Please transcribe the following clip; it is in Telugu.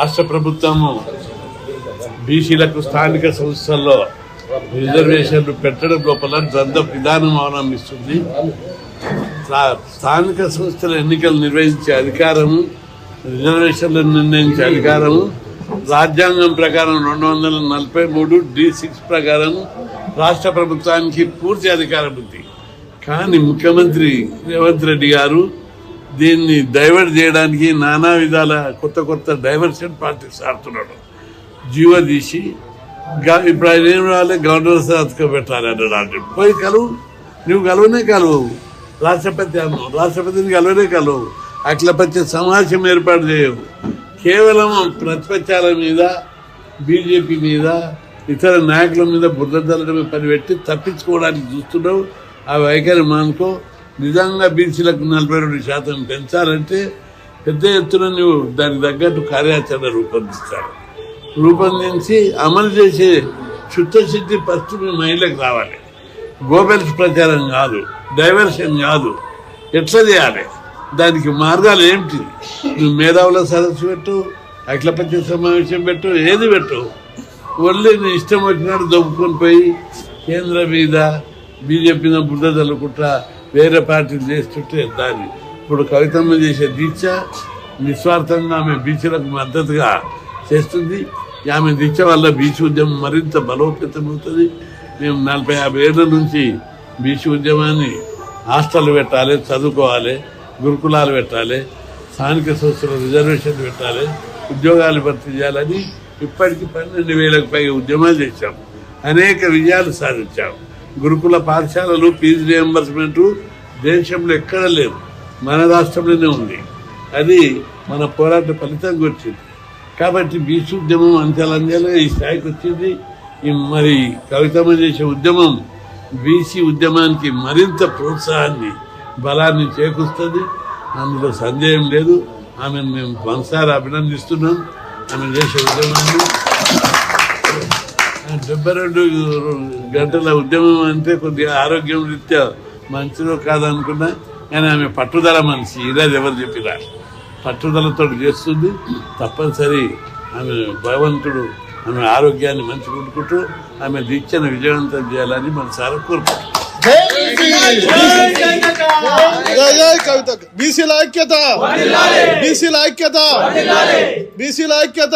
రాష్ట్ర ప్రభుత్వము బీసీలకు స్థానిక సంస్థల్లో రిజర్వేషన్లు పెట్టడం లోపల ద్వంద్వ విధానం అవలంబిస్తుంది. స్థానిక సంస్థల ఎన్నికలు నిర్వహించే అధికారము, రిజర్వేషన్లను నిర్ణయించే అధికారము రాజ్యాంగం ప్రకారం 243 D6 ప్రకారం రాష్ట్ర ప్రభుత్వానికి పూర్తి అధికారం ఉంది. కానీ ముఖ్యమంత్రి రేవంత్ రెడ్డి గారు దీన్ని డైవర్ట్ చేయడానికి నానా విధాల కొత్త డైవర్షన్ పాలిటిక్స్ ఆడుతున్నాడు. జీవో తీసి ఇప్పుడు ఆయన ఏం రావాలి, గవర్నర్ సంతకం పెట్టాలి అన్నాడు. పోయి కలువు, నువ్వు కలువనే కలువు, రాష్ట్రపతిని కలవనే కలువు, అఖిలపక్ష సమావేశం ఏర్పాటు చేయవు. కేవలం ప్రతిపక్షాల మీద, బీజేపీ మీద, ఇతర నాయకుల మీద బురదల్లడమే పనిపెట్టి తప్పించుకోవడానికి చూస్తున్నావు. ఆ వైఖరి మానుకో. నిజంగా బీసీలకు 42% పెంచాలంటే పెద్ద ఎత్తున నువ్వు దానికి తగ్గట్టు కార్యాచరణ రూపొందించి అమలు చేసే చిత్తశుద్ధి ఫస్ట్ మీ మహిళలకు రావాలి. గోబెల్స్ ప్రచారం కాదు, డైవర్షన్ కాదు. ఎట్లా చేయాలి, దానికి మార్గాలు ఏమిటి? నువ్వు మేధావుల సదస్సు పెట్టు, అఖిలపక్ష సమావేశం పెట్టు, ఏది పెట్టు. ఒళ్ళి నీ ఇష్టం వచ్చినట్టు దొబ్బుకొని పోయి కేంద్ర మీద, బీజేపీ మీద బుద్ధ చల్లుకుంటా వేరే పార్టీలు చేస్తుంటే దాన్ని ఇప్పుడు కవితమ్మ చేసే దీక్ష నిస్వార్థంగా ఆమె బీసీలకు మద్దతుగా చేస్తుంది. ఆమె దీక్ష వల్ల బీసీ ఉద్యమం మరింత బలోపేతమవుతుంది. మేము 40-50 ఏళ్ల నుంచి బీసీ ఉద్యమాన్ని హాస్టల్ పెట్టాలి, చదువుకోవాలి, గురుకులాలు పెట్టాలి, స్థానిక సంస్థల రిజర్వేషన్లు పెట్టాలి, ఉద్యోగాలు భర్తీ చేయాలని ఇప్పటికీ 12,000కు పైగా ఉద్యమాలు చేశాం. అనేక విజయాలు సాధించాం. గురుకుల పాఠశాలలు ఫీజు రియంబర్స్మెంట్ దేశంలో ఎక్కడ లేదు, మన రాష్ట్రంలోనే ఉంది. అది మన పోరాట ఫలితంగా వచ్చింది. కాబట్టి బీసీ ఉద్యమం అంచెలంచెలుగా ఈ స్థాయికి వచ్చింది. మరి కవితమ్మ చేసే ఉద్యమం బీసీ ఉద్యమానికి మరింత ప్రోత్సాహాన్ని, బలాన్ని చేకూరుస్తుంది. అందులో సందేహం లేదు. ఆమెను మేము మనసారా అభినందిస్తున్నాం. ఆమె చేసే ఉద్యమాన్ని 72 గంటల ఉద్యమం అంటే కొద్దిగా ఆరోగ్యం రీత్యా మంచిదో కాదనుకున్నా, కానీ ఆమె పట్టుదల మనిషి. ఈరోజు ఎవరు చెప్పిరా, పట్టుదలతో చేస్తుంది. తప్పనిసరి ఆమె భగవంతుడు ఆమె ఆరోగ్యాన్ని మంచిగా ఉండుకుంటూ ఆమె దీక్షను విజయవంతం చేయాలని మనసారా కోరుకుంటున్నాం. బీసీల ఐక్యత, బీసీల ఐక్యత, బీసీల ఐక్యత.